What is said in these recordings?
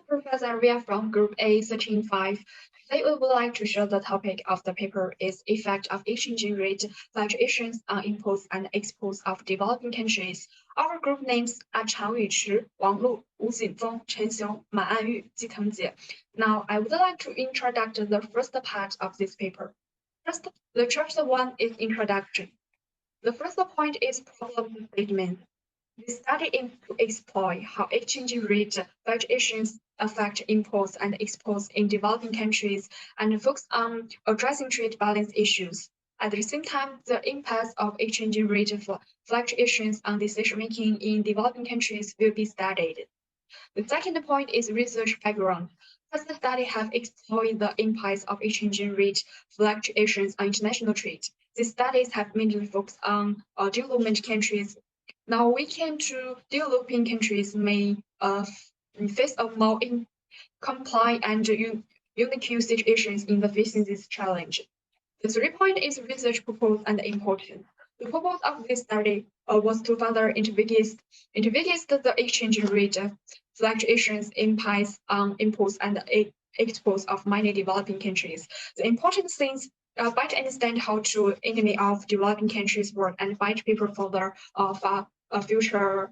Professor. We are from Group A13-5. Today, we would like to show the topic of the paper is effect of exchange rate fluctuations on imports and exports of developing countries. Our group names are Chang Yuqi, Wang Lu, Wu Jinfeng, Chen Xiong, Ma Anyu, Ji Tengjie. Now, I would like to introduce the first part of this paper. First, the chapter 1 is introduction. The first point is problem statement. We study aim to explore how exchange rate fluctuations affect imports and exports in developing countries and focus on addressing trade balance issues. At the same time, the impact of exchange rate fluctuations on decision-making in developing countries will be studied. The second point is research background. First study have explored the impacts of exchange rate fluctuations on international trade. These studies have mainly focused on development countries. Now we came to developing countries may face a more complex and unique situations in the facing this challenge. The 3 point is research purpose and importance. The purpose of this study was to further investigate the exchange rate fluctuations impacts on imports and exports of many developing countries. The important things better understand how to enemy of developing countries work and fight people further of future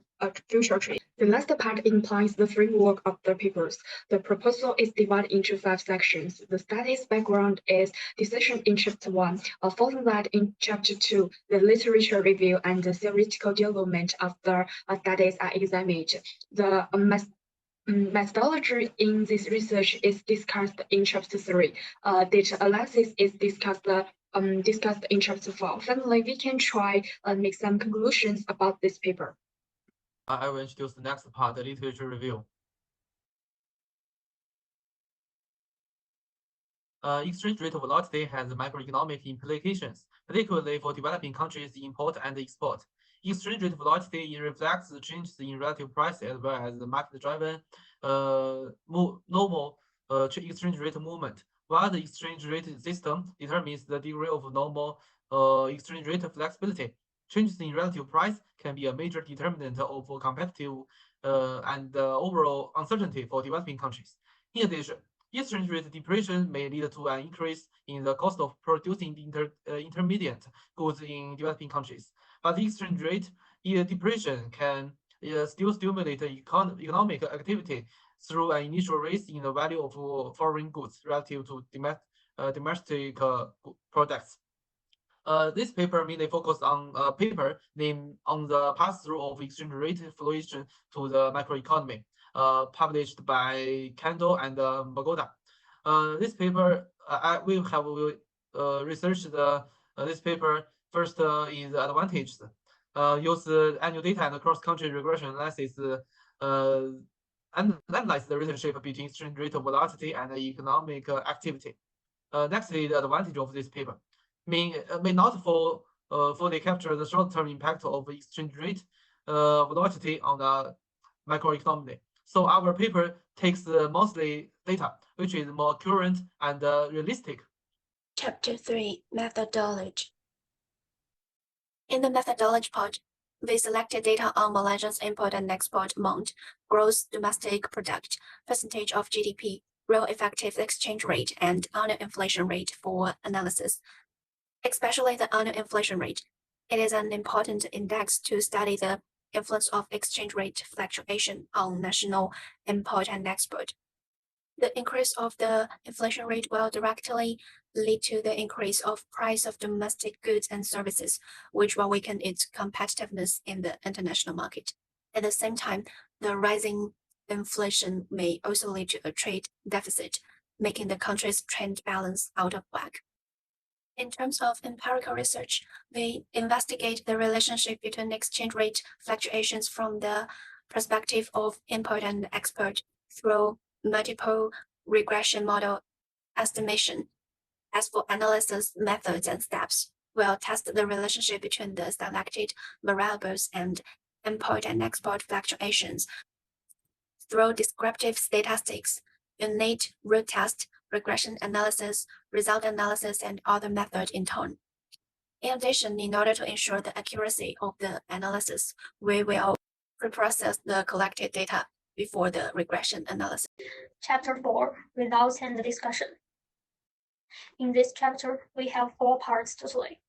trade. The last part implies the framework of the papers. The proposal is divided into 5 sections. The study's background is decision in chapter 1. Following that, in chapter 2, the literature review and the theoretical development of the studies are examined. The methodology in this research is discussed in chapter 3. Data analysis is discussed in chapter 4. Finally, we can try make some conclusions about this paper. I will introduce the next part, the literature review. Exchange rate velocity has macroeconomic implications, particularly for developing countries' import and export. Exchange rate velocity reflects the changes in relative price as well as the market-driven normal exchange rate movement, while the exchange rate system determines the degree of normal exchange rate flexibility. Changes in relative price can be a major determinant of competitive and overall uncertainty for developing countries. In addition, exchange rate depreciation may lead to an increase in the cost of producing intermediate goods in developing countries. But the exchange rate depreciation can still stimulate economic activity through an initial raise in the value of foreign goods relative to domestic products. This paper mainly focused on a paper named On the Pass-Through of Exchange Rate Fluctuation to the Macroeconomy, published by Kendall and Bagoda. This paper, we have researched this paper. First is the advantages. Use annual data and cross-country regression analysis and analyze the relationship between exchange rate velocity and economic activity. Nextly, the advantage of this paper may not fully capture the short-term impact of exchange rate velocity on the macroeconomy. So our paper takes mostly data, which is more current and realistic. Chapter 3, Methodology. In the methodology part, we selected data on Malaysia's import and export amount, gross domestic product, percentage of GDP, real effective exchange rate, and annual inflation rate for analysis. Especially the annual inflation rate. It is an important index to study the influence of exchange rate fluctuation on national import and export. The increase of the inflation rate will directly lead to the increase of price of domestic goods and services, which will weaken its competitiveness in the international market. At the same time, the rising inflation may also lead to a trade deficit, making the country's trade balance out of whack. In terms of empirical research, we investigate the relationship between exchange rate fluctuations from the perspective of import and export through multiple regression model estimation. As for analysis methods and steps, we'll test the relationship between the selected variables and import and export fluctuations through descriptive statistics, unit root test, regression analysis, result analysis, and other methods in turn. In addition, in order to ensure the accuracy of the analysis, we will preprocess the collected data before the regression analysis. Chapter 4, Results and Discussion. In this chapter, we have 4 parts totally.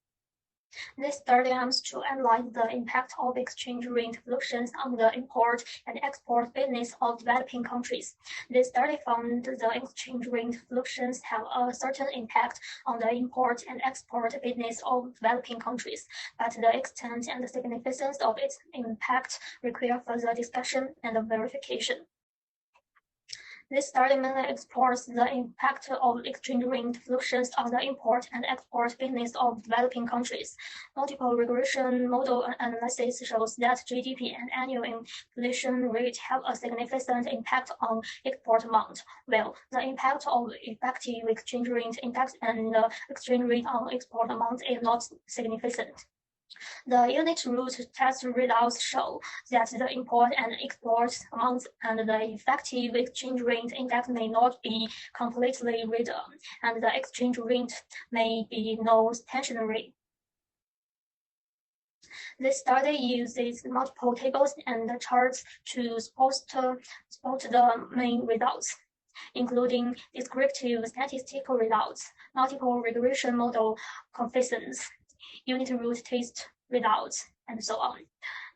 This study aims to analyze the impact of exchange rate fluctuations on the import and export business of developing countries. This study found the exchange rate fluctuations have a certain impact on the import and export business of developing countries, but the extent and the significance of its impact require further discussion and verification. This study mainly explores the impact of exchange rate fluctuations on the import and export business of developing countries. Multiple regression model analysis shows that GDP and annual inflation rate have a significant impact on export amount, while the impact of effective exchange rate impact and the exchange rate on export amount is not significant. The unit root test results show that the import and export amounts and the effective exchange rate index may not be completely random, and the exchange rate may be non-stationary. This study uses multiple tables and charts to spot the main results, including descriptive statistical results, multiple regression model coefficients, unit root test results, and so on.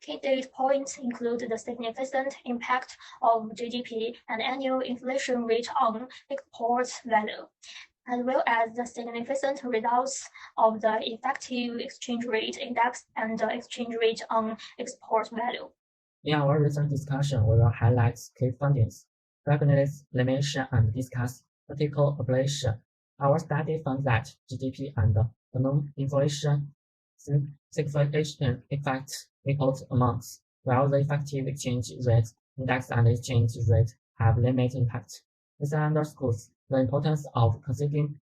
Key data points include the significant impact of GDP and annual inflation rate on export value, as well as the significant results of the effective exchange rate index and the exchange rate on export value. In our research discussion, we will highlight key findings, recognize elimination, and discuss practical operation. Our study found that GDP and non-inflation significant effect equal amounts, while the effective exchange rate index and exchange rate have limited impact. This underscores the importance of considering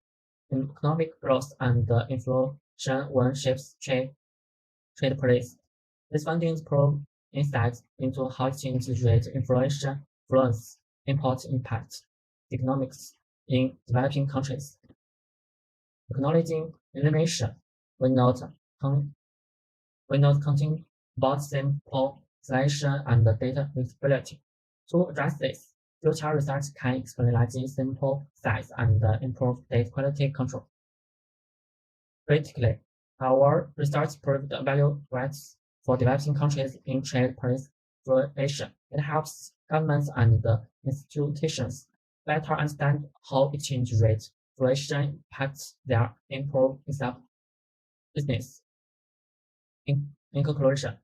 economic growth and inflation when shapes trade policy. These findings probe insights into how exchange rate inflation influence import impact economics in developing countries. Acknowledging elimination, we note counting about simple selection and data readability. To address this, future research can explain simple size and improve data quality control. Critically, our research proved value rights for developing countries in trade proliferation. It helps governments and institutions better understand how exchange rate fluctuation impacts their import business. In conclusion,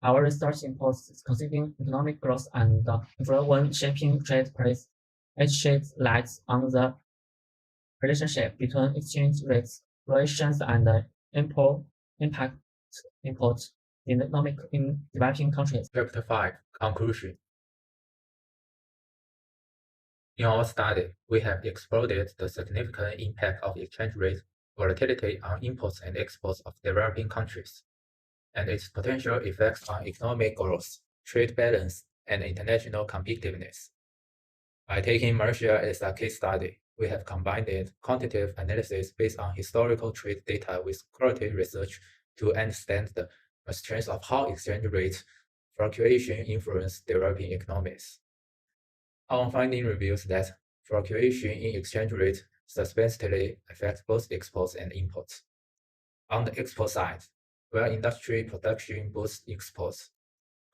our research involves considering economic growth and inflation when shaping trade policy. It sheds light on the relationship between exchange rates, fluctuations, and import economic in developing countries. Chapter 5, Conclusion. In our study, we have explored the significant impact of exchange rate volatility on imports and exports of developing countries, and its potential effects on economic growth, trade balance, and international competitiveness. By taking Malaysia as a case study, we have combined quantitative analysis based on historical trade data with qualitative research to understand the strengths of how exchange rate fluctuation influence developing economies. Our finding reveals that fluctuation in exchange rate substantially affects both exports and imports. On the export side, where industry production boosts exports,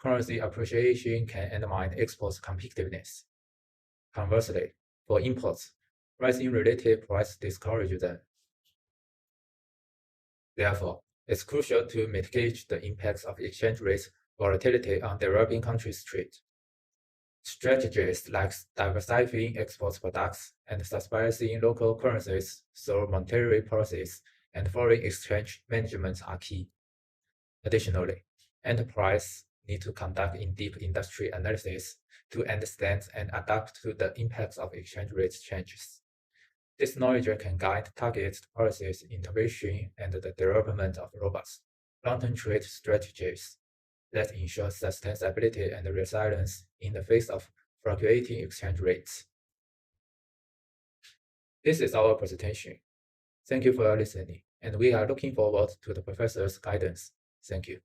currency appreciation can undermine exports' competitiveness. Conversely, for imports, rising relative price discourages them. Therefore, it's crucial to mitigate the impacts of exchange rate volatility on developing countries' trade. Strategies like diversifying export products and stabilizing local currencies through monetary policies and foreign exchange management are key. Additionally, enterprises need to conduct in-depth industry analysis to understand and adapt to the impacts of exchange rate changes. This knowledge can guide targeted policies, intervention, and the development of robust, long-term trade strategies that ensure sustainability and resilience in the face of fluctuating exchange rates. This is our presentation. Thank you for your listening, and we are looking forward to the professor's guidance. Thank you.